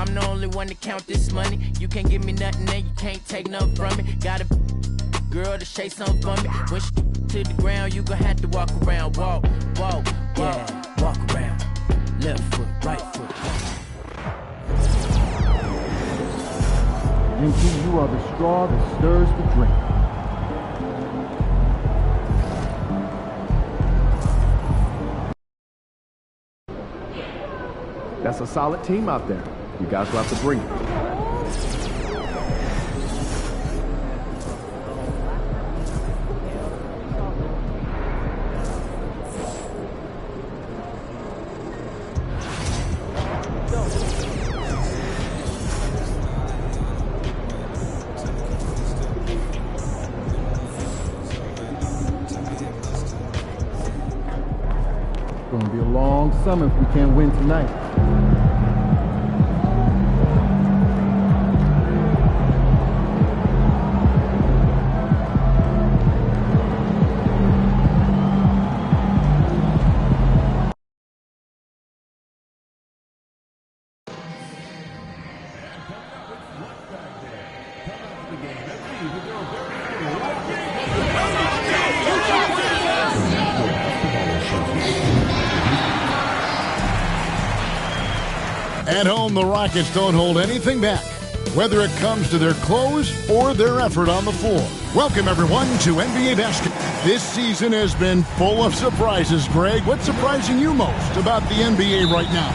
I'm the only one to count this money. You can't give me nothing and you can't take nothing from me. Got a girl to shake something for me. When she to the ground, you gon' have to walk around. Walk, walk, walk. Yeah, walk around. Left foot, right foot. MP, you are the straw that stirs the drink. That's a solid team out there. You guys will have to bring it. It's going to be a long summer if we can't win tonight. At home, the Rockets don't hold anything back, whether it comes to their clothes or their effort on the floor. Welcome, everyone, to NBA basketball. This season has been full of surprises, Greg. What's surprising you most about the NBA right now?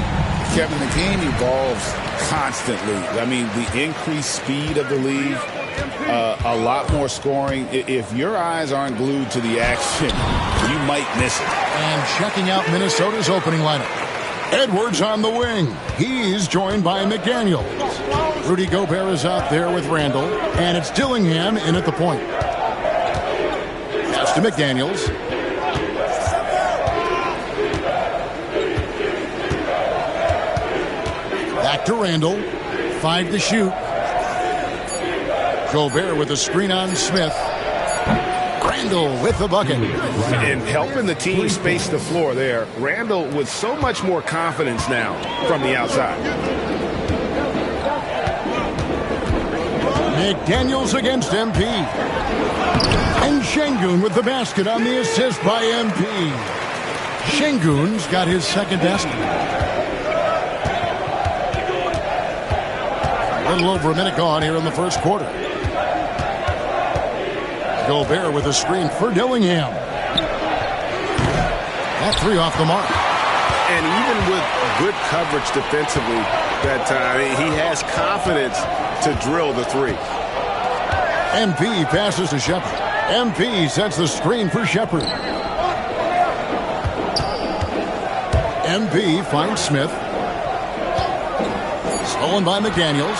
Kevin, the game evolves constantly. I mean, the increased speed of the league, a lot more scoring. If your eyes aren't glued to the action, you might miss it. And checking out Minnesota's opening lineup. Edwards on the wing. He's joined by McDaniels. Rudy Gobert is out there with Randall, and it's Dillingham in at the point. Pass to McDaniels. Back to Randall. 5 to shoot. Gobert with a screen on Smith. Randall with the bucket. And helping the team space the floor there. Randall with so much more confidence now from the outside. McDaniels against MP. And Şengün with the basket on the assist by MP. Şengün's got his second basket. A little over a minute gone here in the first quarter. Gobert with a screen for Dillingham. That three off the mark. And even with good coverage defensively that time, he has confidence to drill the three. MP passes to Shepard. MP sets the screen for Shepard. MP finds Smith. Stolen by McDaniels.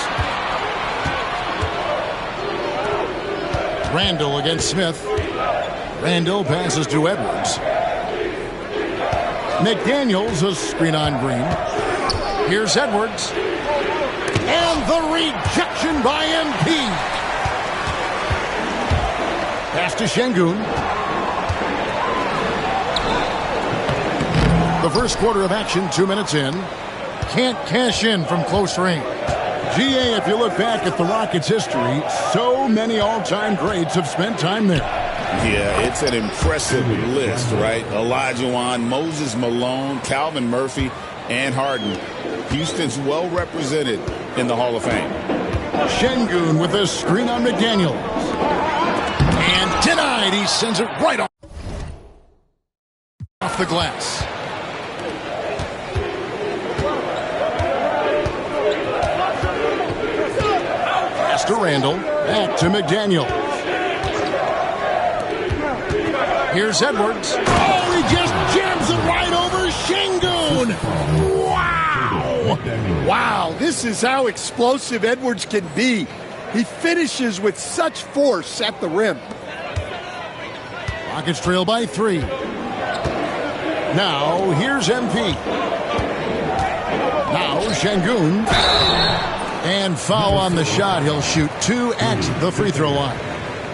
Randall against Smith. Randall passes to Edwards. McDaniels, a screen on Green. Here's Edwards. And the rejection by MP. Pass to Şengün. The first quarter of action, 2 minutes in. Can't cash in from close range. GA, if you look back at the Rockets' history, so many all-time greats have spent time there. Yeah, it's an impressive list, right? Olajuwon, Moses Malone, Calvin Murphy, and Harden. Houston's well represented in the Hall of Fame. Şengün with a screen on McDaniels. And denied. He sends it right off the glass. To Randall, back to McDaniels. Here's Edwards. Oh, he just jams it right over Şengün. Wow! Wow, this is how explosive Edwards can be. He finishes with such force at the rim. Rockets trail by 3. Now, here's MP. Now, Şengün. And foul on the shot. He'll shoot 2 at the free throw line.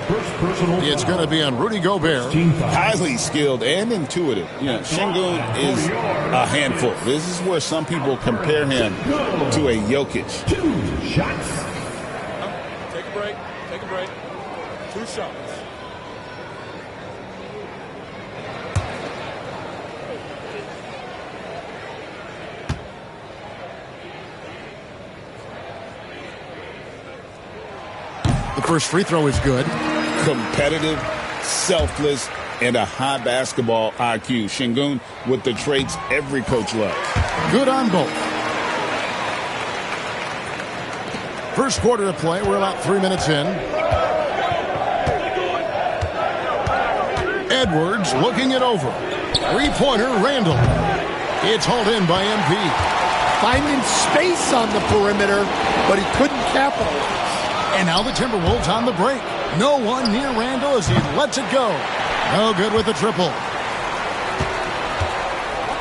It's going to be on Rudy Gobert. Highly skilled and intuitive. You know, Şengün is a handful. This is where some people compare him to a Jokic. 2 shots. Take a break. Take a break. 2 shots. The first free throw is good. Competitive, selfless, and a high basketball IQ. Şengün with the traits every coach loves. Good on both. First quarter of play. We're about 3 minutes in. Edwards looking it over. Three-pointer, Randall. It's hauled in by MP. Finding space on the perimeter, but he couldn't capitalize. And now the Timberwolves on the break. No one near Randall as he lets it go. No good with the triple.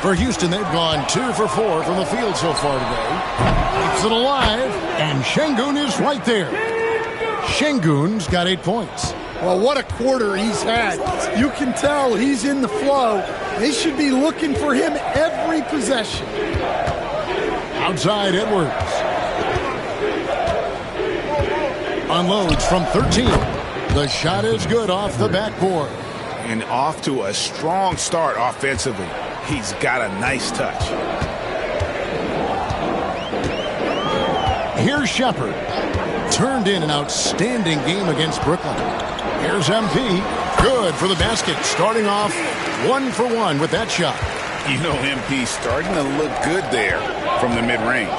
For Houston, they've gone 2 for 4 from the field so far today. Keeps it alive, and Şengün is right there. Şengün's got 8 points. Well, what a quarter he's had. You can tell he's in the flow. They should be looking for him every possession. Outside Edwards. Unloads from 13. The shot is good off the backboard. And off to a strong start offensively. He's got a nice touch. Here's Shepherd. Turned in an outstanding game against Brooklyn. Here's MP. Good for the basket. Starting off 1 for 1 with that shot. You know, MP starting to look good there from the mid-range.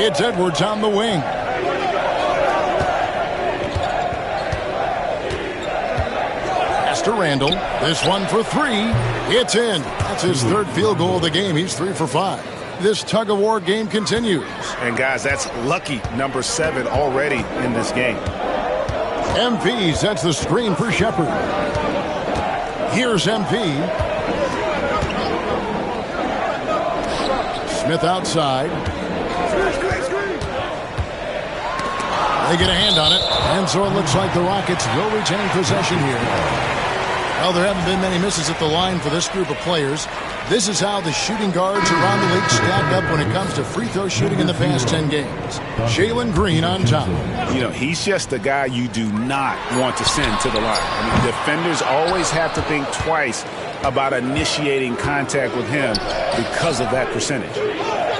It's Edwards on the wing. To Randall. This one for 3. It's in. That's his 3rd field goal of the game. He's 3 for 5. This tug-of-war game continues. And, guys, that's lucky number 7 already in this game. MP sets the screen for Shepherd. Here's MP. Smith outside. They get a hand on it. And so it looks like the Rockets will retain possession here. Well, there haven't been many misses at the line for this group of players. This is how the shooting guards around the league stack up when it comes to free throw shooting in the past 10 games. Jalen Green on top. You know, he's just the guy you do not want to send to the line. I mean, defenders always have to think twice about initiating contact with him because of that percentage.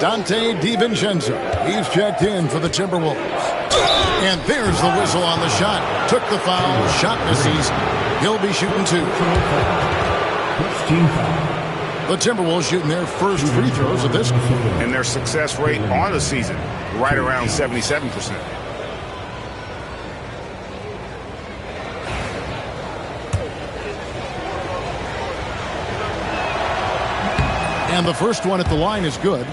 Donte DiVincenzo. He's checked in for the Timberwolves. And there's the whistle on the shot. Took the foul. Shot misses. He'll be shooting 2. The Timberwolves shooting their first free throws of this game. And their success rate on the season, right around 77%. And the first one at the line is good.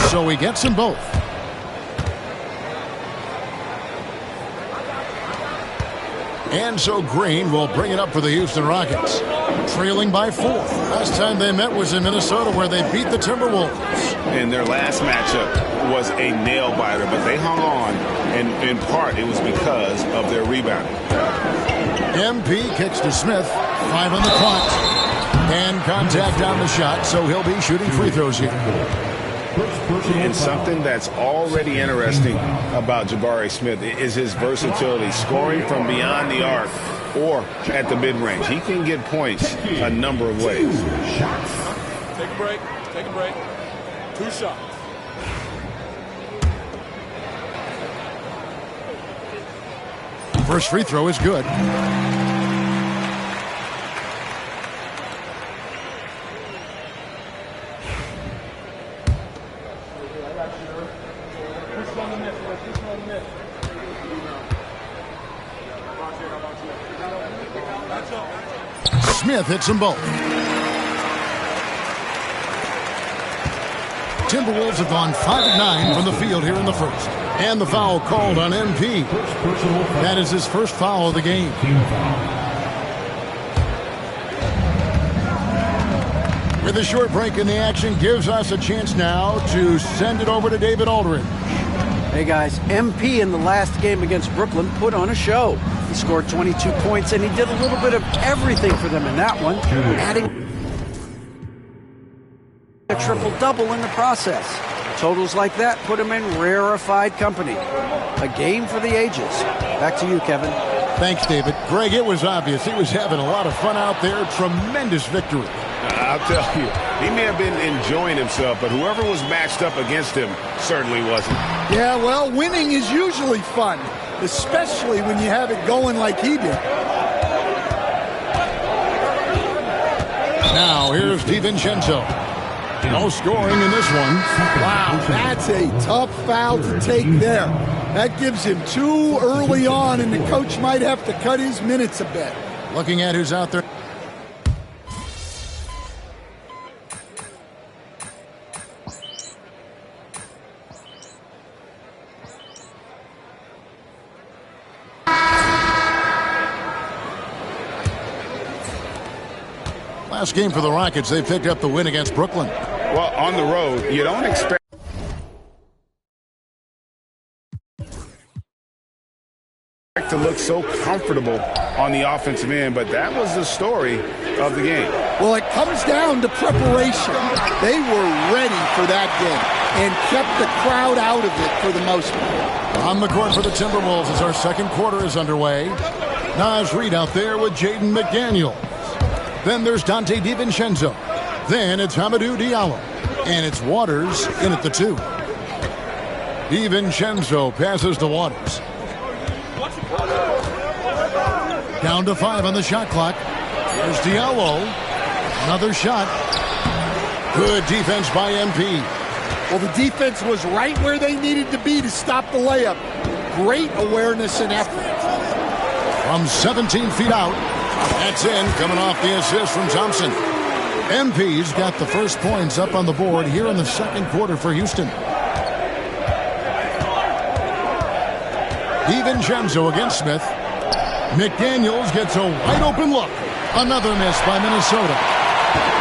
So he gets them both. And so Green will bring it up for the Houston Rockets. Trailing by 4. Last time they met was in Minnesota where they beat the Timberwolves. And their last matchup was a nail-biter, but they hung on, and in part it was because of their rebounding. MP kicks to Smith. 5 on the clock. And contact on the shot, so he'll be shooting free throws here. And something that's already interesting about Jabari Smith is his versatility, scoring from beyond the arc or at the mid-range. He can get points a number of ways. 2 shots. Take a break. Take a break. 2 shots. First free throw is good. Smith hits them both. Timberwolves have gone 5 of 9 from the field here in the first. And the foul called on MP. That is his first foul of the game. With a short break in the action, gives us a chance now to send it over to David Aldridge. Hey guys, MP in the last game against Brooklyn put on a show. He scored 22 points and he did a little bit of everything for them in that one, adding a triple-double in the process. Totals like that put him in rarefied company. A game for the ages. Back to you, Kevin. Thanks, David. Greg, it was obvious he was having a lot of fun out there. Tremendous victory. I'll tell you, he may have been enjoying himself, but whoever was matched up against him certainly wasn't. Yeah, well, winning is usually fun, especially when you have it going like he did. Now, here's DiVincenzo. No scoring in this one. Wow, that's a tough foul to take there. That gives him 2 early on, and the coach might have to cut his minutes a bit. Looking at who's out there. Last game for the Rockets, they picked up the win against Brooklyn. Well, on the road, you don't expect to look so comfortable on the offensive end, but that was the story of the game. Well, it comes down to preparation. They were ready for that game and kept the crowd out of it for the most part. On the court for the Timberwolves as our second quarter is underway. Naz Reid out there with Jaden McDaniels. Then there's Dante DiVincenzo. Then it's Hamidou Diallo. And it's Waters in at the 2. DiVincenzo passes to Waters. Down to 5 on the shot clock. There's Diallo. Another shot. Good defense by MP. Well, the defense was right where they needed to be to stop the layup. Great awareness and effort. From 17 feet out. That's in, coming off the assist from Thompson. MP's got the first points up on the board here in the second quarter for Houston. DiVincenzo against Smith. McDaniels gets a wide open look. Another miss by Minnesota.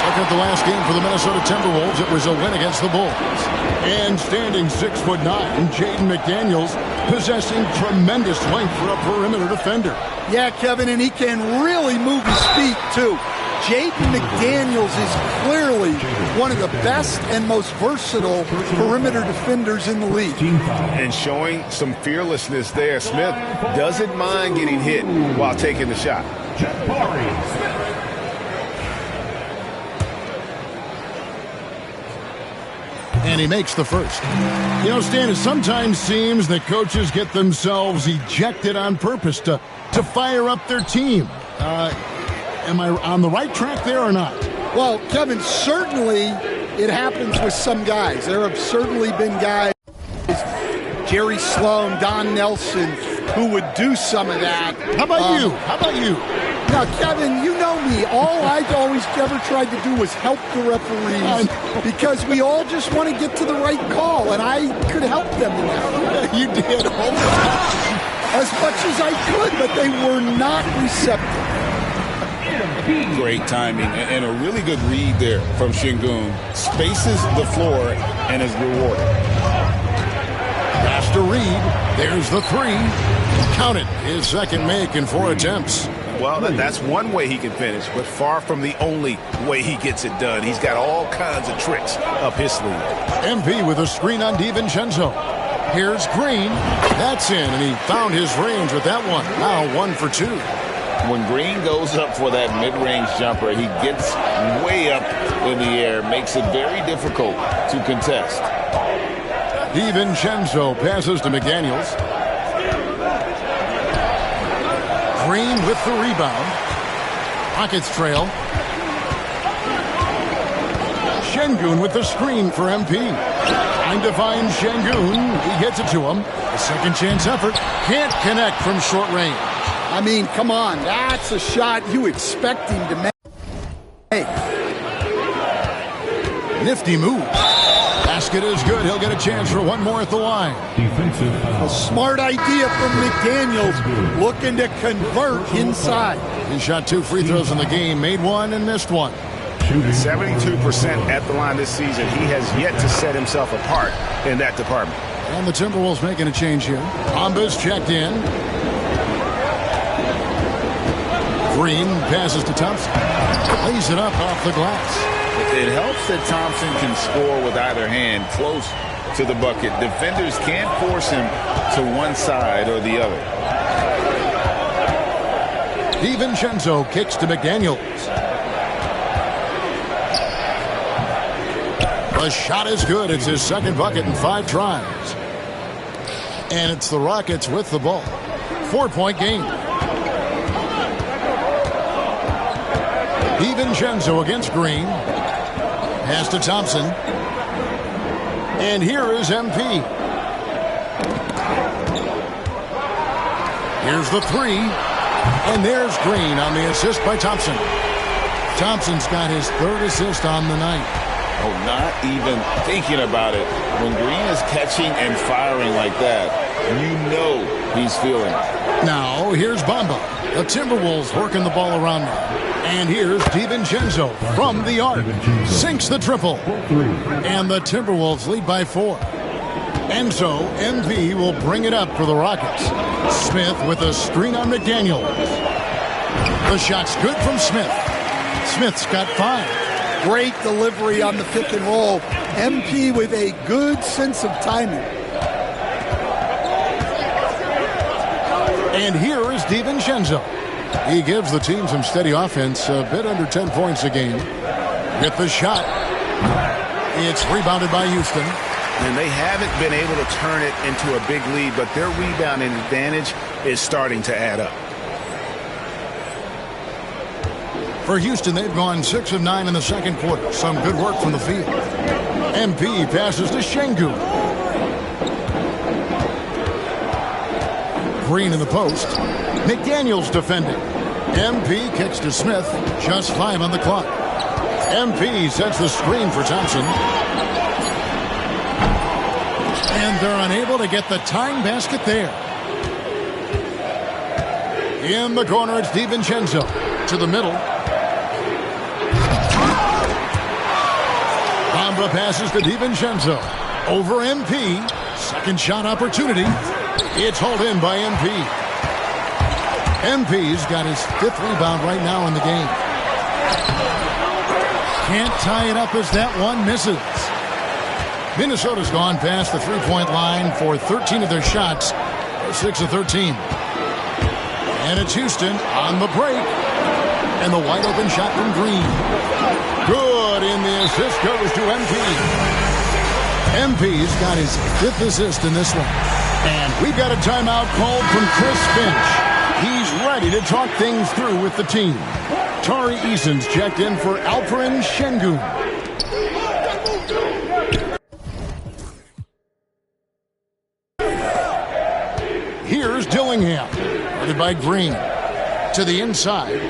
Look at the last game for the Minnesota Timberwolves. It was a win against the Bulls. And standing 6'9", Jaden McDaniels possessing tremendous length for a perimeter defender. Yeah, Kevin, and he can really move his feet, too. Jaden McDaniels is clearly one of the best and most versatile perimeter defenders in the league. And showing some fearlessness there. Smith doesn't mind getting hit while taking the shot. And he makes the first. You know, Stan, it sometimes seems that coaches get themselves ejected on purpose to fire up their team. Am I on the right track there or not? Well, Kevin, certainly it happens with some guys. There have certainly been guys, Jerry Sloan, Don Nelson, who would do some of that. How about you? How about you? Now, Kevin, you know me. All I always ever tried to do was help the referees because we all just want to get to the right call, and I could help them in that. You did all the time. As much as I could, but they were not receptive. Great timing and a really good read there from Şengün. Spaces the floor and is rewarded. Pass to Reid. There's the 3. Count it. His second make in 4 attempts. Well, that's one way he can finish, but far from the only way he gets it done. He's got all kinds of tricks up his sleeve. MP with a screen on DiVincenzo. Here's Green. That's in, and he found his range with that one. Now 1 for 2. When Green goes up for that mid-range jumper, he gets way up in the air, makes it very difficult to contest. DiVincenzo passes to McDaniels. Green with the rebound. Rockets trail. Şengün with the screen for MP. Trying to find Şengün. He gets it to him. A second chance effort. Can't connect from short range. I mean, come on. That's a shot you expect him to make. Nifty move. Basket is good. He'll get a chance for one more at the line. A smart idea from McDaniels, looking to convert inside. He shot 2 free throws in the game, made 1 and missed 1. 72% at the line this season. He has yet to set himself apart in that department. And the Timberwolves making a change here. Bamba's checked in. Green passes to Thompson. Lays it up off the glass. It helps that Thompson can score with either hand close to the bucket. Defenders can't force him to one side or the other. DiVincenzo kicks to McDaniels. The shot is good. It's his second bucket in 5 tries. And it's the Rockets with the ball. 4-point game. DiVincenzo against Green. Pass to Thompson. And here is MP. Here's the 3. And there's Green on the assist by Thompson. Thompson's got his 3rd assist on the night. Oh, not even thinking about it. When Green is catching and firing like that, you know he's feeling it. Now, here's Bamba. The Timberwolves working the ball around now. And here's DiVincenzo from the arc. Sinks the triple. And the Timberwolves lead by 4. And so, MP will bring it up for the Rockets. Smith with a screen on McDaniels. The shot's good from Smith. Smith's got 5. Great delivery on the pick and roll. MP with a good sense of timing. And here is DiVincenzo. He gives the team some steady offense, a bit under 10 points a game. With the shot. It's rebounded by Houston. And they haven't been able to turn it into a big lead, but their rebounding advantage is starting to add up. For Houston, they've gone 6 of 9 in the second quarter. Some good work from the field. MP passes to Şengün. Green in the post. McDaniels defending. MP kicks to Smith. Just 5 on the clock. MP sets the screen for Thompson. And they're unable to get the tying basket there. In the corner, it's DiVincenzo. To the middle. Bamba passes to DiVincenzo. Over MP. Second shot opportunity. It's hauled in by MP. MP's got his 5th rebound right now in the game. Can't tie it up as that one misses. Minnesota's gone past the 3-point line for 13 of their shots. 6 of 13. And it's Houston on the break. And the wide open shot from Green. Good, and the assist goes to MP. MP's got his 5th assist in this one. And we've got a timeout called from Chris Finch. He's ready to talk things through with the team. Tari Eason's checked in for Alperen Şengün. Here's Dillingham. Guarded by Green. To the inside.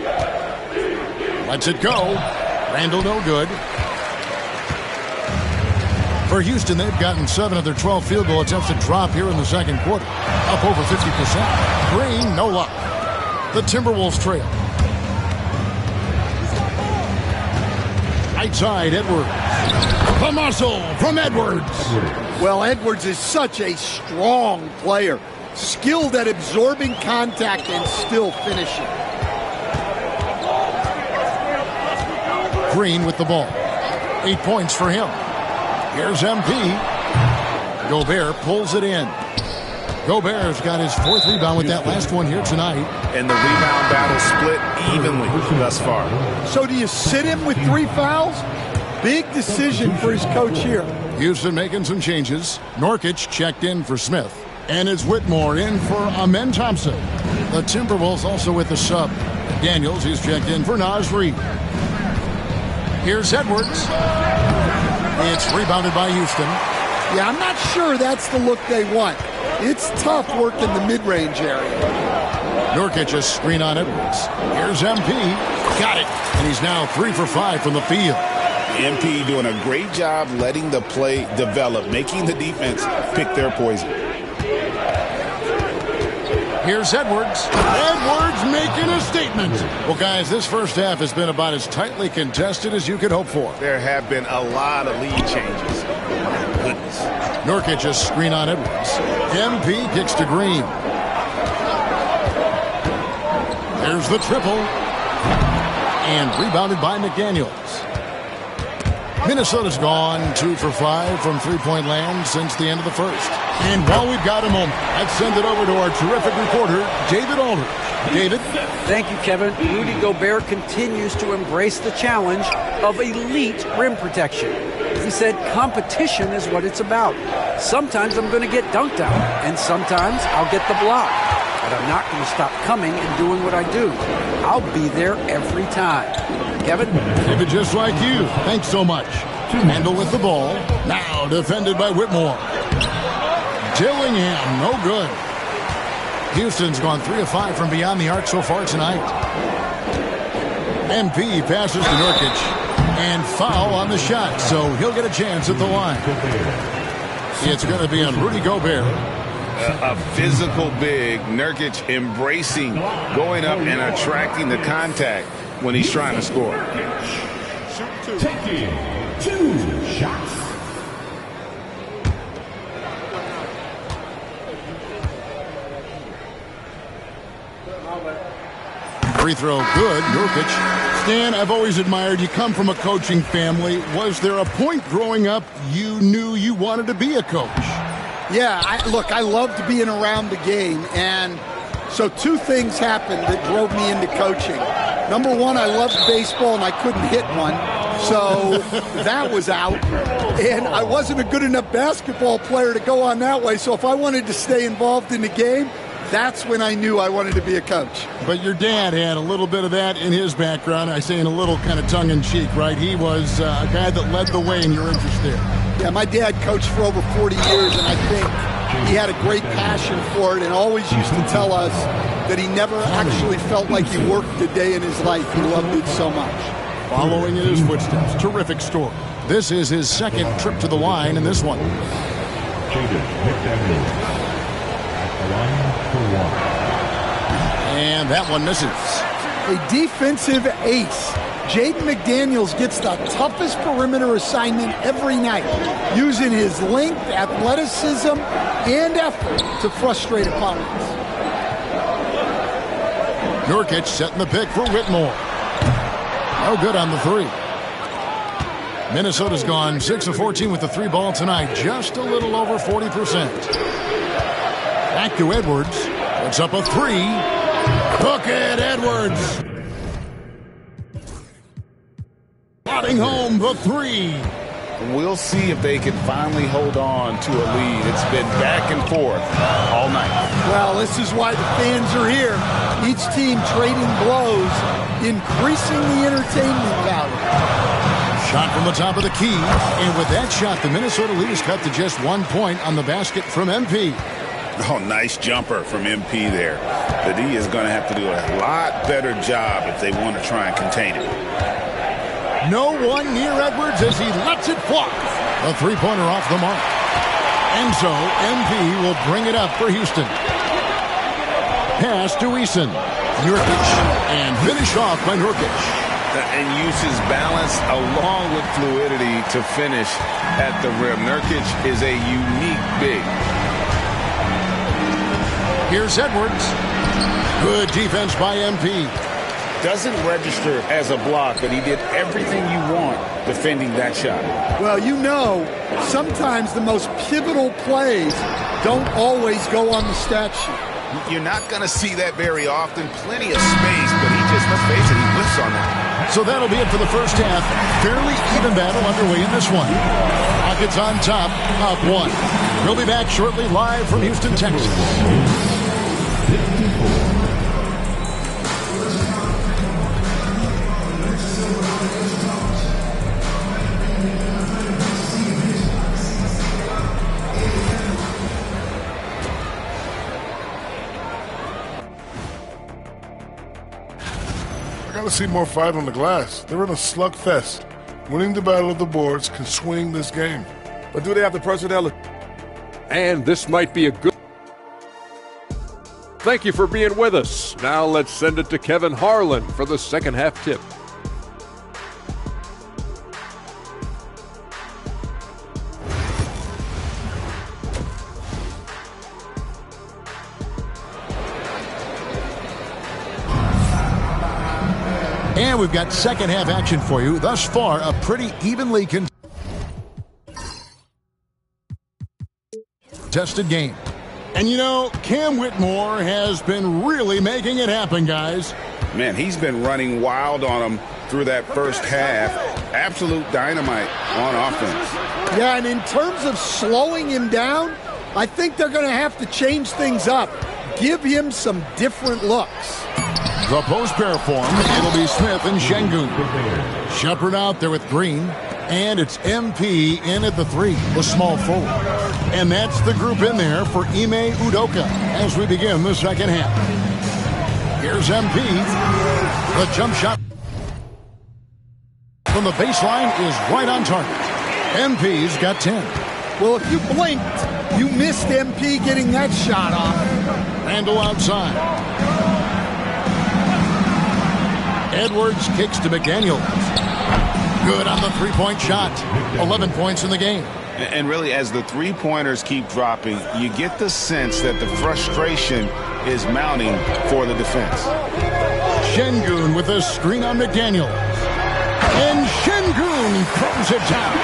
Lets it go. Randall no good. For Houston, they've gotten 7 of their 12 field goal attempts to drop here in the second quarter. Up over 50%. Green, no luck. The Timberwolves trail. Right side, Edwards. The muscle from Edwards. Well, Edwards is such a strong player. Skilled at absorbing contact and still finishing. Green with the ball. 8 points for him. Here's MP. Gobert pulls it in. Gobert's got his 4th rebound with that last one here tonight. And the rebound battle split evenly thus far. So do you sit him with 3 fouls? Big decision for his coach here. Houston making some changes. Nurkic checked in for Smith. And it's Whitmore in for Amen Thompson. The Timberwolves also with the sub. Daniels, who's checked in for Naz Reid. Here's Edwards. It's rebounded by Houston. Yeah, I'm not sure that's the look they want. It's tough work in the mid-range area. Nurkic a screen on Edwards. Here's MP. Got it. And he's now 3 for 5 from the field. MP doing a great job letting the play develop, making the defense pick their poison. Here's Edwards. Edwards making a statement. Well, guys, this first half has been about as tightly contested as you could hope for. There have been a lot of lead changes. goodness. Nurkic a screen on Edwards. MP kicks to Green. There's the triple. And rebounded by McDaniels. Minnesota's gone 2 for 5 from three-point land since the end of the first. And while we've got a moment, let's send it over to our terrific reporter, David Aldridge. David? Thank you, Kevin. Rudy Gobert continues to embrace the challenge of elite rim protection. He said competition is what it's about. Sometimes I'm going to get dunked on, and sometimes I'll get the block. But I'm not going to stop coming and doing what I do. I'll be there every time. Kevin? David, just like you. Thanks so much. Handle with the ball. Now defended by Whitmore. Dillingham, no good. Houston's gone 3 of 5 from beyond the arc so far tonight. MP passes to Nurkic. And foul on the shot, so he'll get a chance at the line. It's going to be on Rudy Gobert. A physical big. Nurkic embracing, going up and attracting the contact when he's trying to score. Taking 2 shots. Free throw good. Nurkic. Stan, I've always admired you. Come from a coaching family. Was there a point growing up you knew you wanted to be a coach? Yeah, I loved being around the game. And so 2 things happened that drove me into coaching. Number 1, I loved baseball and I couldn't hit one. So that was out. And I wasn't a good enough basketball player to go on that way. So if I wanted to stay involved in the game, that's when I knew I wanted to be a coach. But your dad had a little bit of that in his background. I say in a little kind of tongue-in-cheek, right? He was a guy that led the way in your interest there. Yeah, my dad coached for over 40 years, and I think he had a great passion for it and always used to tell us that he never actually felt like he worked a day in his life. He loved it so much. Following in his footsteps. Terrific story. This is his second trip to the line in this one. And that one misses. A defensive ace. Jaden McDaniels gets the toughest perimeter assignment every night, using his length, athleticism, and effort to frustrate opponents. Nurkic setting the pick for Whitmore. No good on the 3. Minnesota's gone 6 of 14 with the 3 ball tonight, just a little over 40%. Back to Edwards. Puts up a 3. Cook it, Edwards. Plotting home the 3. We'll see if they can finally hold on to a lead. It's been back and forth all night. Well, this is why the fans are here. Each team trading blows, increasing the entertainment value. Shot from the top of the key. And with that shot, the Minnesota lead is cut to just 1 point on the basket from MP. Oh, nice jumper from MP there. The D is going to have to do a lot better job if they want to try and contain him. No one near Edwards as he lets it fly. A 3-pointer off the mark. And so MP will bring it up for Houston. Pass to Eason. Nurkic. And finish off by Nurkic. And uses balance along with fluidity to finish at the rim. Nurkic is a unique big. Here's Edwards. Good defense by MP. Doesn't register as a block, but he did everything you want defending that shot. Well, you know, sometimes the most pivotal plays don't always go on the stat sheet. You're not going to see that very often. Plenty of space, but he just, let's face it, he whiffs on that. So that'll be it for the first half. Fairly even battle underway in this one. Rockets on top, up 1. We'll be back shortly live from Houston, Texas. I gotta see more fight on the glass. They're in a slugfest. Winning the battle of the boards can swing this game. But do they have the personnel? And this might be a good... Thank you for being with us. Now let's send it to Kevin Harlan for the second half tip. And we've got second half action for you. Thus far, a pretty evenly contested game. And you know, Cam Whitmore has been really making it happen, guys. Man, he's been running wild on them through that first half. Absolute dynamite on offense. Yeah, and in terms of slowing him down, I think they're going to have to change things up. Give him some different looks. The post pair form, it'll be Smith and Şengün. Shepard out there with Green. And it's MP in at the 3, the small forward. And that's the group in there for Ime Udoka as we begin the second half. Here's MP. The jump shot from the baseline is right on target. MP's got 10. Well, if you blinked, you missed MP getting that shot off. Randall outside. Edwards kicks to McDaniels. Good on the three-point shot. 11 points in the game. And really, as the three-pointers keep dropping, you get the sense that the frustration is mounting for the defense. Şengün with a screen on McDaniels. And Şengün throws it down.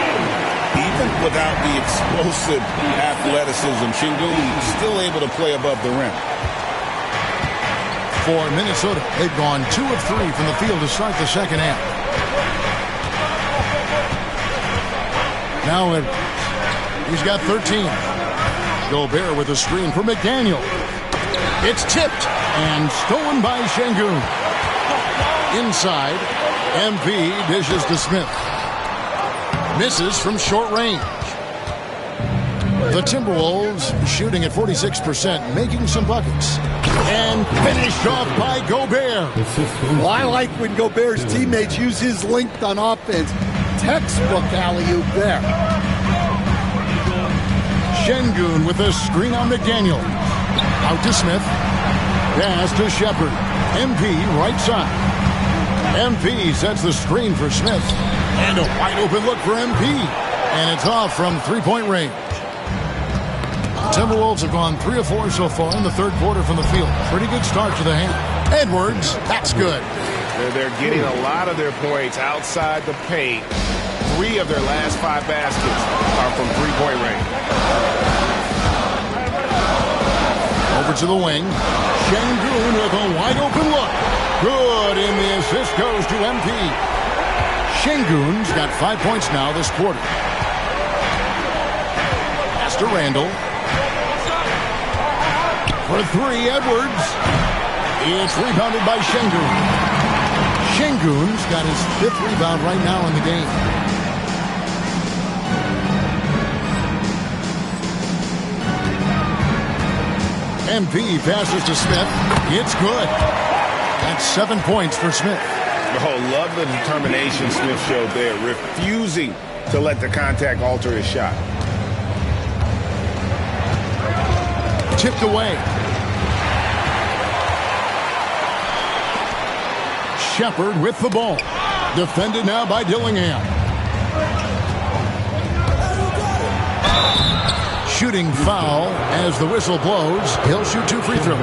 Even without the explosive athleticism, Şengün still able to play above the rim. For Minnesota, they've gone 2 of 3 from the field to start the second half. Now he's got 13. Gobert with a screen for McDaniel. It's tipped and stolen by Şengün. Inside, MP dishes to Smith. Misses from short range. The Timberwolves shooting at 46%, making some buckets. And finished off by Gobert. Well, I like when Gobert's teammates use his length on offense. Textbook alley-oop there. Şengün with a screen on McDaniel. Out to Smith. Pass to Shepard. MP right side. MP sets the screen for Smith. And a wide open look for MP. And it's off from three-point range. Timberwolves have gone 3 of 4 so far in the third quarter from the field. Pretty good start to the half. Edwards, that's good. They're getting a lot of their points outside the paint. 3 of their last 5 baskets are from three-point range. Over to the wing. Şengün with a wide open look. Good, and the assist goes to MP. Şengün's got 5 points now this quarter. Pass to Randall. For 3, Edwards. It's rebounded by Şengün. Şengün's got his 5th rebound right now in the game. MP passes to Smith. It's good. That's 7 points for Smith. Oh, love the determination Smith showed there, refusing to let the contact alter his shot. Tipped away. Shepard with the ball. Defended now by Dillingham. Shooting foul as the whistle blows. He'll shoot 2 free throws.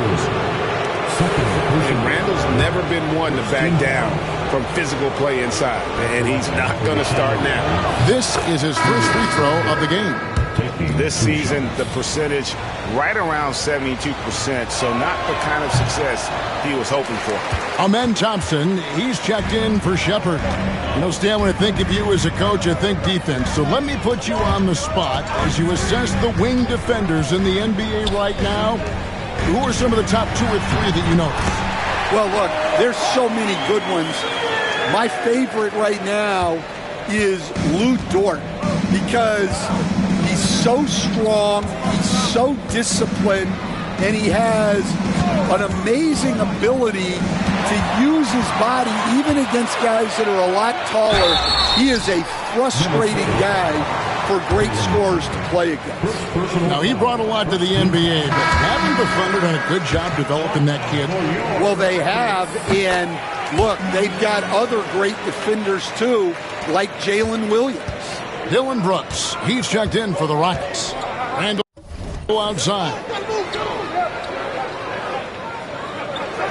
And Randall's never been one to back down from physical play inside, and he's not going to start now. This is his first free throw of the game. This season, the percentage right around 72%, so not the kind of success he was hoping for. Amen Thompson, he's checked in for Shepard. You know, Stan, when I think of you as a coach, I think defense. So let me put you on the spot as you assess the wing defenders in the NBA right now. Who are some of the top 2 or 3 that you notice? Well, look, there's so many good ones. My favorite right now is Lou Dort because he's so strong, he's so disciplined, and he has an amazing ability to use his body even against guys that are a lot taller. He is a frustrating guy for great scorers to play against. Now, he brought a lot to the NBA, but haven't the Thunder done a good job developing that kid? Well, they have, and look, they've got other great defenders too, like Jalen Williams. Dylan Brooks, he's checked in for the Rockets. Randall outside.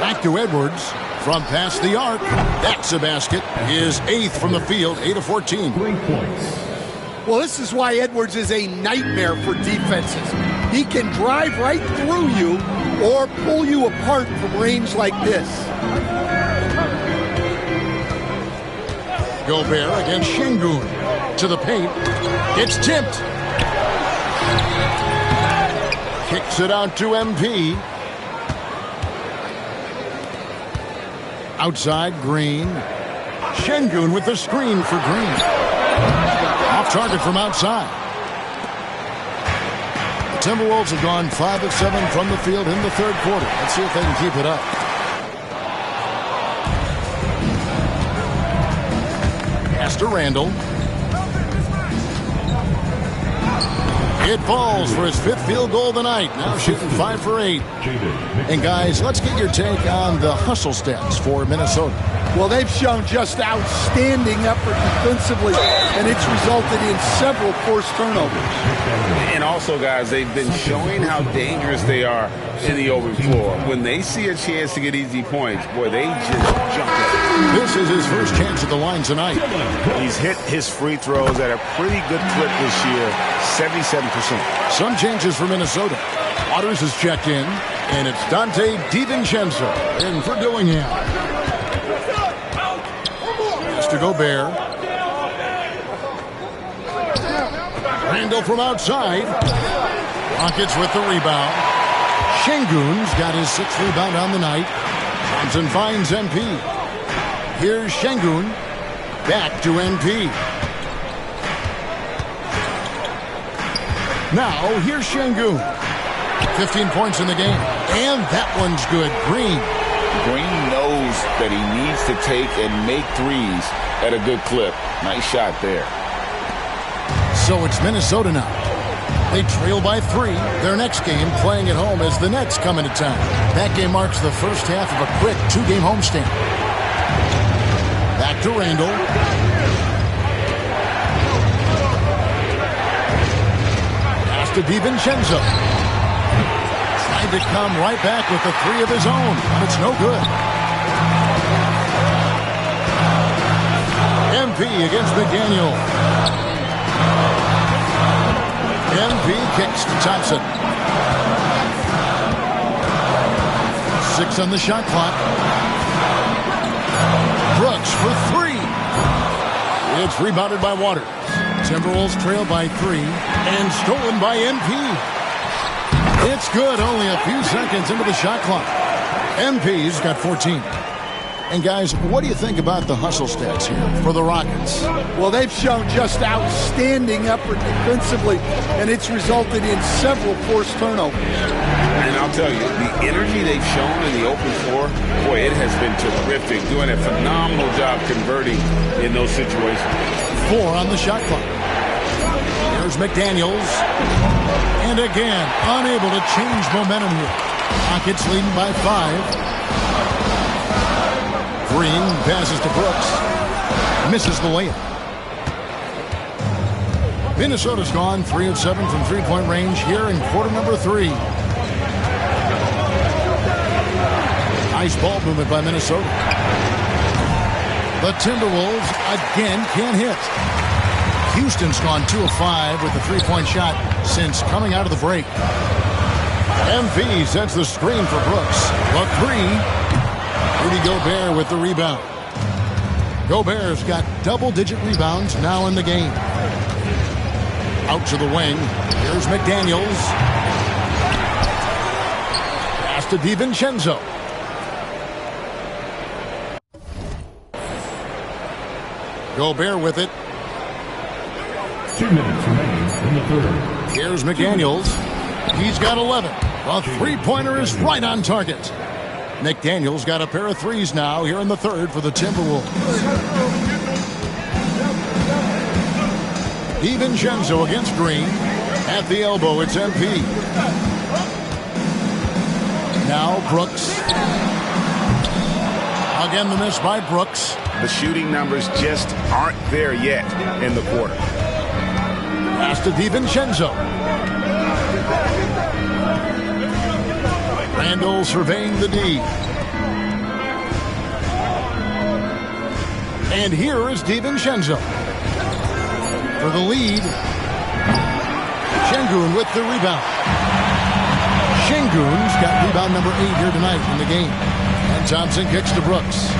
Back to Edwards. From past the arc, that's a basket. His 8th from the field, 8 of 14. 3 points. Well, this is why Edwards is a nightmare for defenses. He can drive right through you or pull you apart from range like this. Gobert against Şengün. To the paint. It's tipped. Kicks it out to MP. Outside, Green. Şengün with the screen for Green. Off target from outside. The Timberwolves have gone 5 of 7 from the field in the third quarter. Let's see if they can keep it up. Pass to Randall. It falls for his 5th field goal of the night. Now shooting 5 for 8. And guys, let's get your take on the hustle stats for Minnesota. Well, they've shown just outstanding effort defensively, and it's resulted in several forced turnovers. And also, guys, they've been showing how dangerous they are in the open floor. When they see a chance to get easy points, boy, they just jump at it. This is his first chance at the line tonight. He's hit his free throws at a pretty good clip this year, 77%. Some changes for Minnesota. Waters is checked in, and it's Dante DiVincenzo in for Dillingham. Pass to Gobert. Randall from outside. Rockets with the rebound. Şengün's got his 6th rebound on the night. Thompson finds MP. Here's Şengün. Back to MP. Now, here's Şengün. 15 points in the game. And that one's good. Green. Green knows that he needs to take and make threes at a good clip. Nice shot there. So it's Minnesota now. They trail by 3. Their next game playing at home as the Nets come into town. That game marks the first half of a quick 2-game homestand. Back to Randall. Pass to DiVincenzo. Trying to come right back with the 3 of his own, but it's no good. MP against McDaniel. MP kicks to Thompson. 6 on the shot clock. Brooks for 3. It's rebounded by Waters. Timberwolves trail by 3 and stolen by MP. It's good, only a few seconds into the shot clock. MP's got 14. And guys, what do you think about the hustle stats here for the Rockets? Well, they've shown just outstanding effort defensively, and it's resulted in several forced turnovers. And I'll tell you, the energy they've shown in the open floor, boy, it has been terrific. Doing a phenomenal job converting in those situations. 4 on the shot clock. Here's McDaniels. And again, unable to change momentum here. Rockets leading by 5. Green passes to Brooks. Misses the layup. Minnesota's gone 3 of 7 from three-point range here in quarter number 3. Nice ball movement by Minnesota. The Timberwolves again can't hit. Houston's gone 2 of 5 with a three-point shot since coming out of the break. MP sets the screen for Brooks. The 3. Rudy Gobert with the rebound. Gobert's got double-digit rebounds now in the game. Out to the wing. Here's McDaniels. Pass to DiVincenzo. Gobert with it. 2 minutes remaining in the third. Here's McDaniels. He's got 11. The three-pointer is right on target. McDaniels got a pair of threes now here in the third for the Timberwolves. DiVincenzo against Green. At the elbow, it's MP. Now Brooks. Again, the miss by Brooks. The shooting numbers just aren't there yet in the quarter. Pass to DiVincenzo. Randall surveying the D. And here is DiVincenzo for the lead. Şengün with the rebound. Şengün's got rebound number 8 here tonight in the game. And Thompson kicks to Brooks.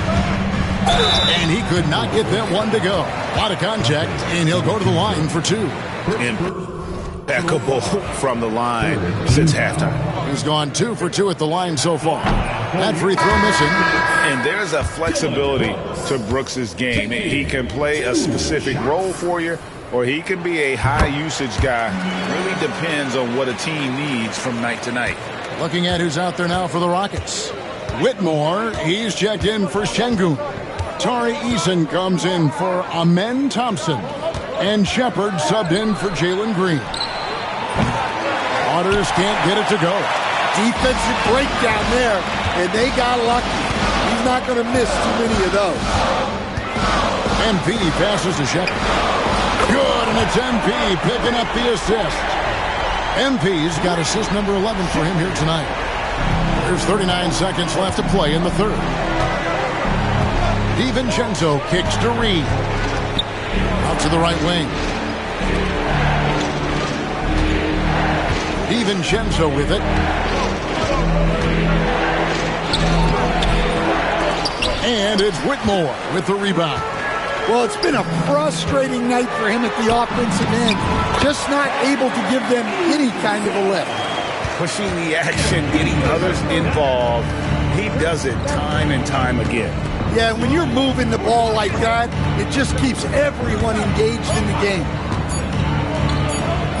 And he could not get that one to go. A lot of contact, and he'll go to the line for 2. Impeccable from the line since halftime. He's gone 2 for 2 at the line so far. That free throw missing. And there's a flexibility to Brooks' game. He can play a specific role for you, or he can be a high-usage guy. Really depends on what a team needs from night to night. Looking at who's out there now for the Rockets. Whitmore, he's checked in for Şengün. Tari Eason comes in for Amen Thompson. And Shepard subbed in for Jalen Green. Waters can't get it to go. Defensive breakdown there, and they got lucky. He's not going to miss too many of those. MP passes to Shepard. Good, and it's MP picking up the assist. MP's got assist number 11 for him here tonight. There's 39 seconds left to play in the third. DiVincenzo kicks to Reed. Out to the right wing. DiVincenzo with it. And it's Whitmore with the rebound. Well, it's been a frustrating night for him at the offensive end. Just not able to give them any kind of a lift. Pushing the action, getting others involved. He does it time and time again. Yeah, when you're moving the ball like that, it just keeps everyone engaged in the game.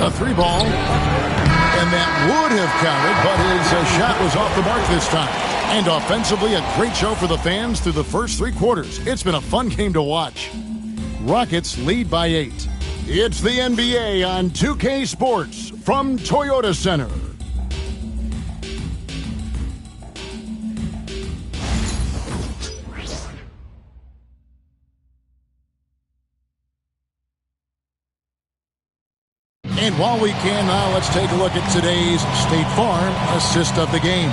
A 3-ball. And that would have counted, but his shot was off the mark this time. And offensively, a great show for the fans through the first 3 quarters. It's been a fun game to watch. Rockets lead by 8. It's the NBA on 2K Sports from Toyota Center. And while we can now, let's take a look at today's State Farm assist of the game.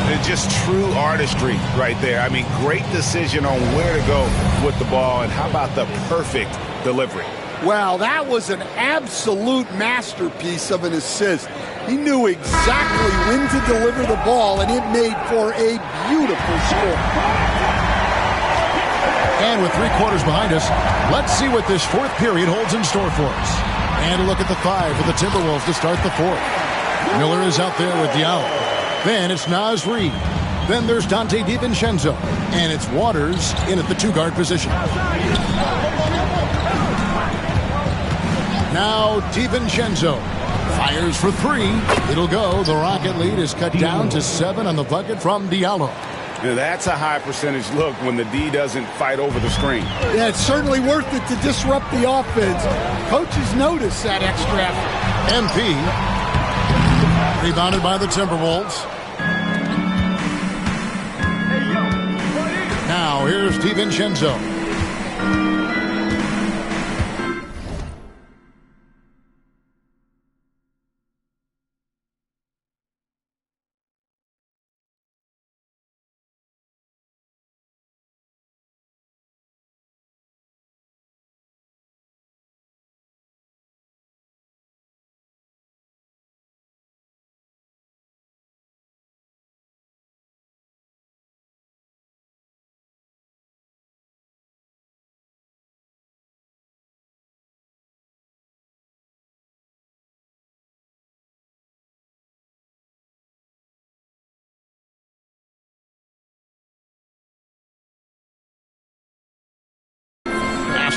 It's just true artistry right there. I mean, great decision on where to go with the ball, and how about the perfect delivery? Wow, that was an absolute masterpiece of an assist. He knew exactly when to deliver the ball, and it made for a beautiful score. And with 3 quarters behind us, let's see what this 4th period holds in store for us. And a look at the 5 for the Timberwolves to start the 4th. Miller is out there with Diallo. Then it's Naz Reid. Then there's Donte DiVincenzo. And it's Waters in at the 2-guard position. Now DiVincenzo fires for 3. It'll go. The Rocket lead is cut down to 7 on the bucket from Diallo. Now, that's a high percentage look when the D doesn't fight over the screen. Yeah, it's certainly worth it to disrupt the offense. Coaches notice that extra effort. MP rebounded by the Timberwolves. Now here's DiVincenzo.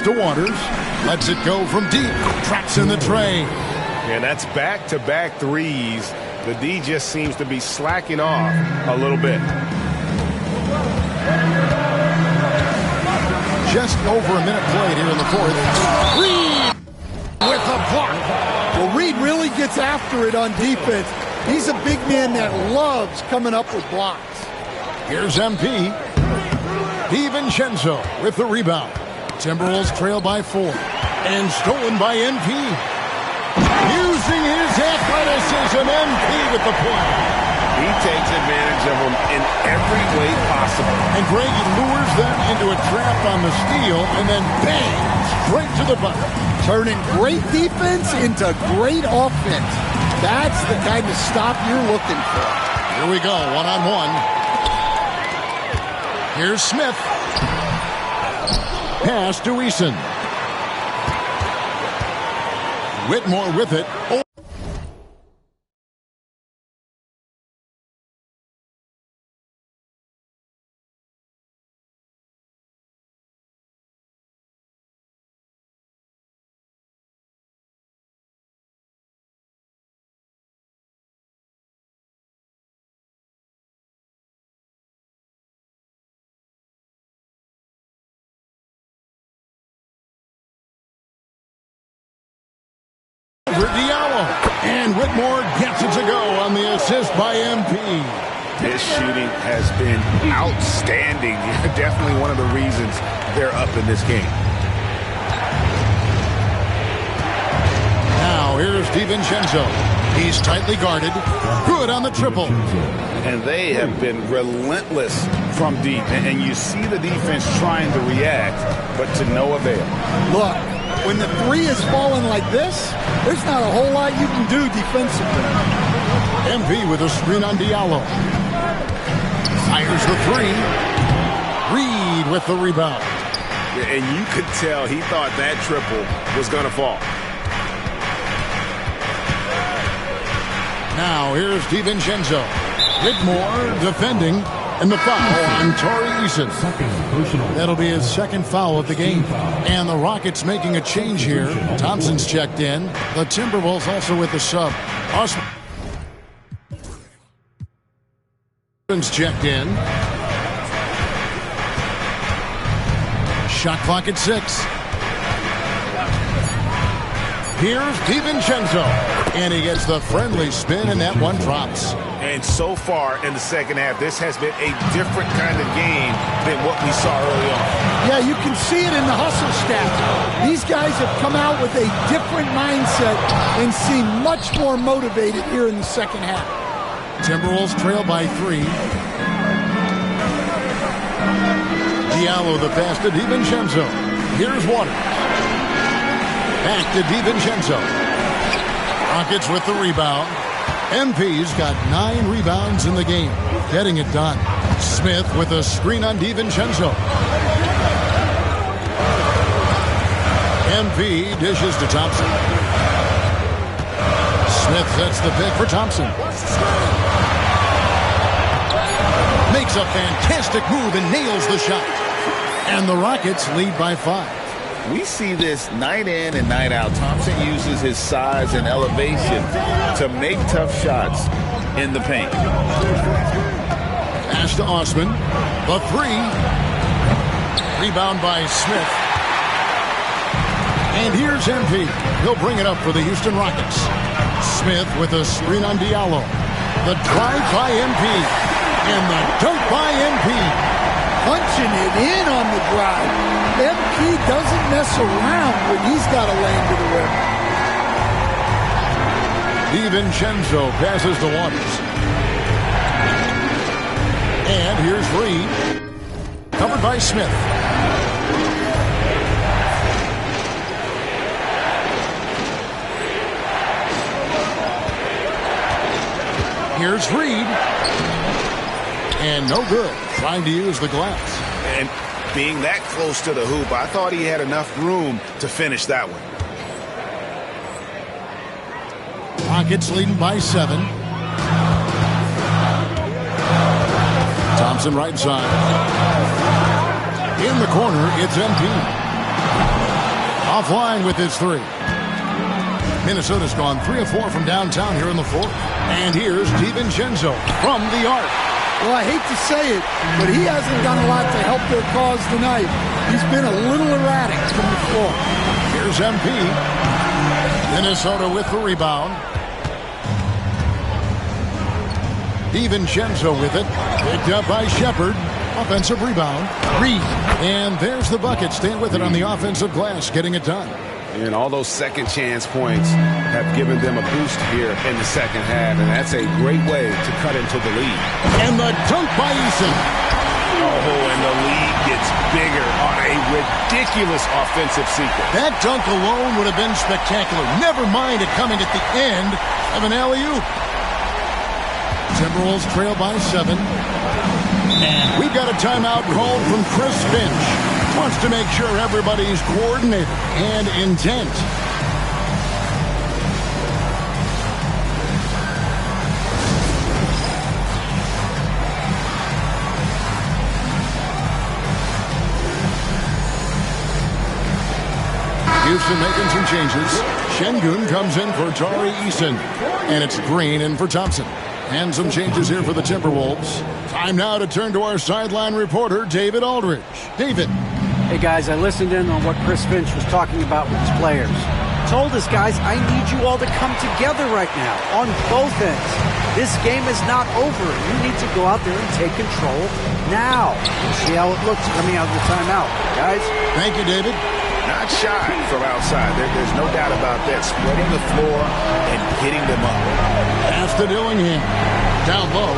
To Waters, lets it go from deep, traps in the tray. And that's back-to-back threes. The D just seems to be slacking off a little bit. Just over a minute played here in the 4th. Reed with a block. Well, Reed really gets after it on defense. He's a big man that loves coming up with blocks. Here's MP. DiVincenzo with the rebound. Timberwolves trail by 4. And stolen by MP. Using his athleticism, MP with the point. He takes advantage of them in every way possible. And Greg lures them into a trap on the steal, and then bang, straight to the bucket. Turning great defense into great offense. That's the kind of stop you're looking for. Here we go, one-on-one. Here's Smith. Pass to Eason. Whitmore with it. Diallo. And Whitmore gets it to go on the assist by MP. This shooting has been outstanding. Definitely one of the reasons they're up in this game. Now here's DiVincenzo. He's tightly guarded. Good on the triple. And they have been relentless from deep. And you see the defense trying to react, but to no avail. Look, when the three is falling like this, there's not a whole lot you can do defensively. MV with a screen on Diallo. Fires the three. Reed with the rebound. And you could tell he thought that triple was going to fall. Now here's DiVincenzo. Whitmore defending. And the foul on Tari Eason. That'll be his second foul of the game. And the Rockets making a change here. Thompson's checked in. The Timberwolves also with the sub. Osman's checked in. Shot clock at 6. Here's DiVincenzo. And he gets the friendly spin, and that one drops. And so far in the second half, this has been a different kind of game than what we saw early on. Yeah, you can see it in the hustle stats. These guys have come out with a different mindset and seem much more motivated here in the second half. Timberwolves trail by 3. Diallo the pass to DiVincenzo. Here's Waters. Back to DiVincenzo. Rockets with the rebound. MP's got 9 rebounds in the game. Getting it done. Smith with a screen on DiVincenzo. MP dishes to Thompson. Smith sets the pick for Thompson. Makes a fantastic move and nails the shot. And the Rockets lead by 5. We see this night in and night out. Thompson uses his size and elevation to make tough shots in the paint. Pass to Osman. The 3. Rebound by Smith. And here's MP. He'll bring it up for the Houston Rockets. Smith with a screen on Diallo. The drive by MP. And the dunk by MP. Punching it in on the drive. MP doesn't mess around when he's got a lane to the rim. DiVincenzo passes to Waters. And here's Reed. Covered by Smith. Here's Reed. And no good. Trying to use the glass. And being that close to the hoop, I thought he had enough room to finish that one. Rockets leading by 7. Thompson right side. In the corner, it's MP. Offline with his 3. Minnesota's gone 3 of 4 from downtown here in the 4th. And here's DiVincenzo from the arc. Well, I hate to say it, but he hasn't done a lot to help their cause tonight. He's been a little erratic from the floor. Here's MP. Minnesota with the rebound. DiVincenzo with it. Picked up by Shepard. Offensive rebound. Reed. And there's the bucket. Staying with it on the offensive glass. Getting it done. And all those second chance points have given them a boost here in the second half, and that's a great way to cut into the lead. And the dunk by Eason. Oh, and the lead gets bigger on a ridiculous offensive sequence. That dunk alone would have been spectacular. Never mind it coming at the end of an alley-oop. Timberwolves trail by 7. And we've got a timeout called from Chris Finch. Wants to make sure everybody's coordinated and intent. Houston making some changes. Şengün comes in for Tari Eason. And it's Green in for Thompson. And some changes here for the Timberwolves. Time now to turn to our sideline reporter, David Aldridge. David. Hey, guys, I listened in on what Chris Finch was talking about with his players. Told us, guys, I need you all to come together right now on both ends. This game is not over. You need to go out there and take control now. See how it looks coming out of the timeout, guys. Thank you, David. Not shy from outside. There's no doubt about that. Spreading the floor and hitting them up. Pass to Dillingham. Down low.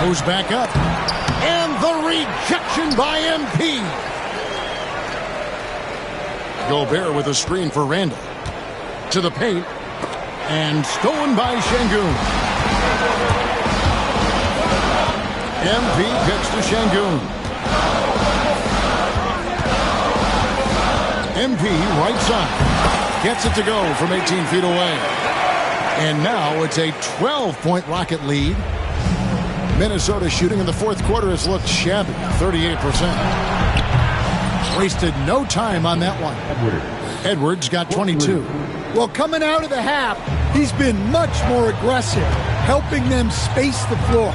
Goes back up. And the rejection by MP. Gobert with a screen for Randall. To the paint. And stolen by Şengün. MP gets to Şengün. MP right side. Gets it to go from 18 feet away. And now it's a 12-point Rocket lead. Minnesota shooting in the fourth quarter has looked shabby, 38%. Wasted no time on that one. Edwards got 22. Well, coming out of the half, he's been much more aggressive, helping them space the floor.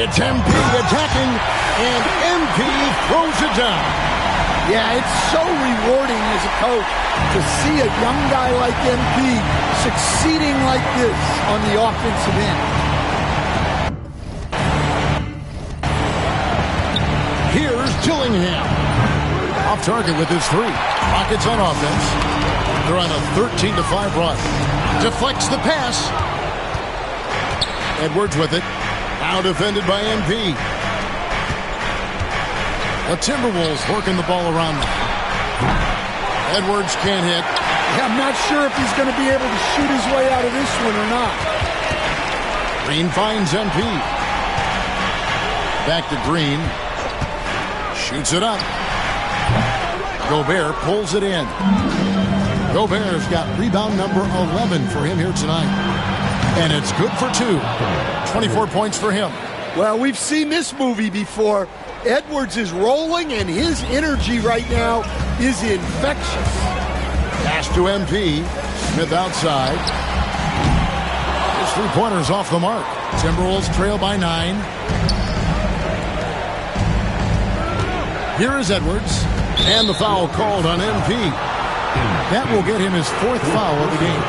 It's MP attacking, and MP throws it down. Yeah, it's so rewarding as a coach to see a young guy like MP succeeding like this on the offensive end. Here's Dillingham. Off target with his 3. Rockets on offense. They're on a 13-5 run. Deflects the pass. Edwards with it. Now defended by MP. The Timberwolves working the ball around them. Edwards can't hit. Yeah, I'm not sure if he's going to be able to shoot his way out of this one or not. Green finds MP. Back to Green. Shoots it up. Gobert pulls it in. Gobert's got rebound number 11 for him here tonight. And it's good for 2. 24 points for him. Well, we've seen this movie before. Edwards is rolling, and his energy right now is infectious. Pass to MP. Smith outside. His 3-pointer's off the mark. Timberwolves trail by 9. Here is Edwards. And the foul called on MP. That will get him his 4th foul of the game.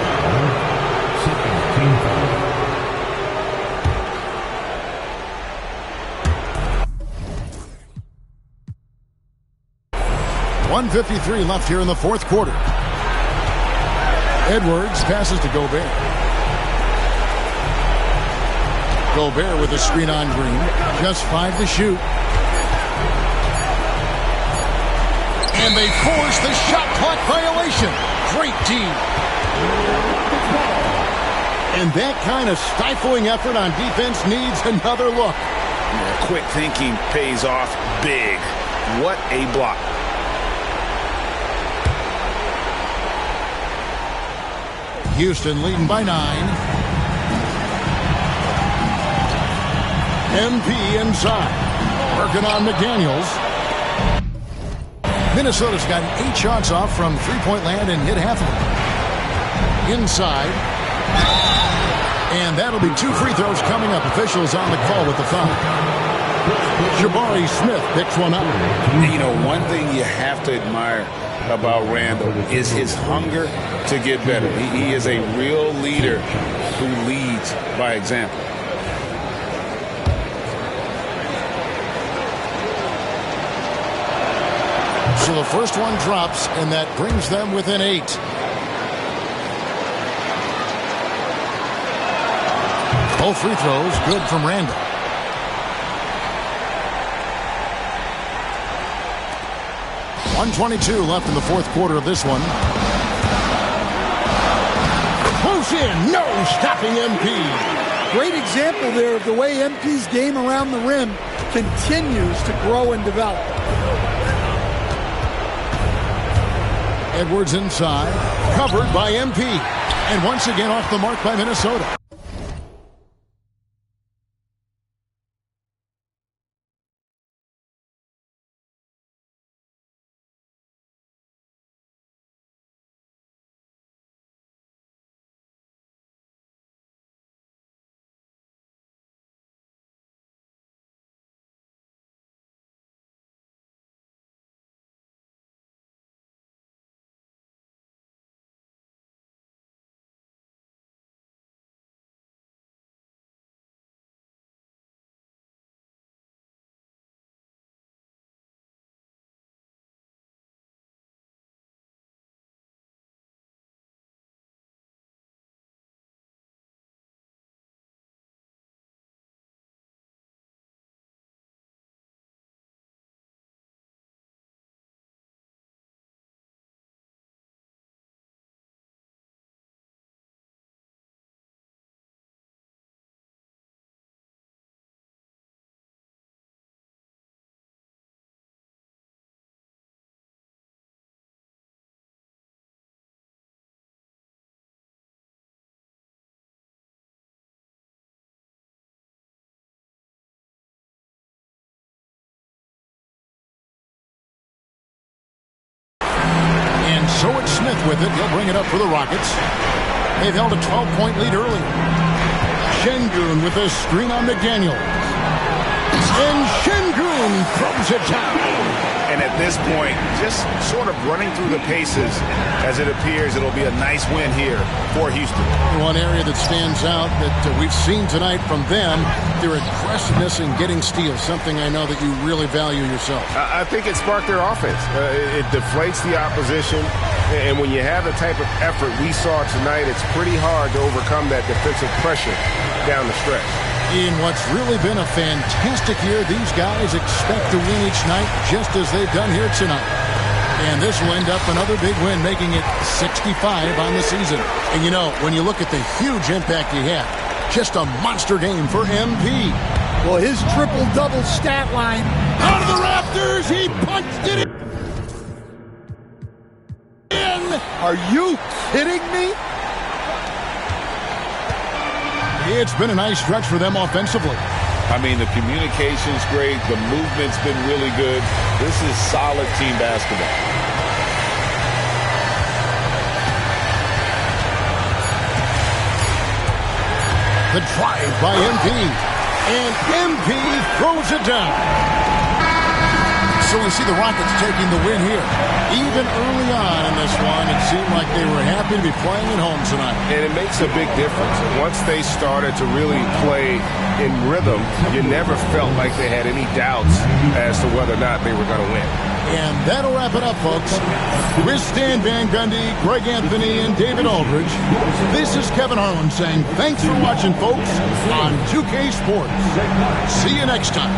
1:53 left here in the fourth quarter. Edwards passes to Gobert. Gobert with a screen on Green. Just 5 to shoot. And they force the shot clock violation. Great D. And that kind of stifling effort on defense needs another look. Yeah, quick thinking pays off big. What a block. Houston leading by 9. MP inside. Working on McDaniels. Minnesota's gotten 8 shots off from three-point land and hit half of them. Inside. And that'll be 2 free throws coming up. Officials on the call with the foul. Jabari Smith picks one up. You know, one thing you have to admire about Randall is his hunger to get better. He is a real leader who leads by example. So the first one drops, and that brings them within 8. Both free throws good from Randall. .122 left in the fourth quarter of this one. Close in, no stopping MP. Great example there of the way MP's game around the rim continues to grow and develop. Edwards inside, covered by MP. And once again off the mark by Minnesota. So it's Smith with it. He'll bring it up for the Rockets. They've held a 12-point lead early. Şengün with a screen on McDaniel. And Şengün throws it down. And at this point, just sort of running through the paces as it appears it'll be a nice win here for Houston. One area that stands out that we've seen tonight from them, their aggressiveness in getting steals, something I know that you really value yourself. I think it sparked their offense. It deflates the opposition, and when you have the type of effort we saw tonight, it's pretty hard to overcome that defensive pressure down the stretch. In what's really been a fantastic year, these guys expect to win each night just as they've done here tonight. And this will end up another big win, making it 65 on the season. And you know, when you look at the huge impact he had, just a monster game for MP. Well, his triple-double stat line. Out of the rafters, he punched it in. Are you kidding me? It's been a nice stretch for them offensively. I mean, the communication's great. The movement's been really good. This is solid team basketball. The drive by MP. And MP throws it down. So we see the Rockets taking the win here. Even early on in this one, it seemed like they were happy to be playing at home tonight. And it makes a big difference. Once they started to really play in rhythm, you never felt like they had any doubts as to whether or not they were going to win. And that'll wrap it up, folks. With Stan Van Gundy, Greg Anthony, and David Aldridge, this is Kevin Harlan saying thanks for watching, folks, on 2K Sports. See you next time.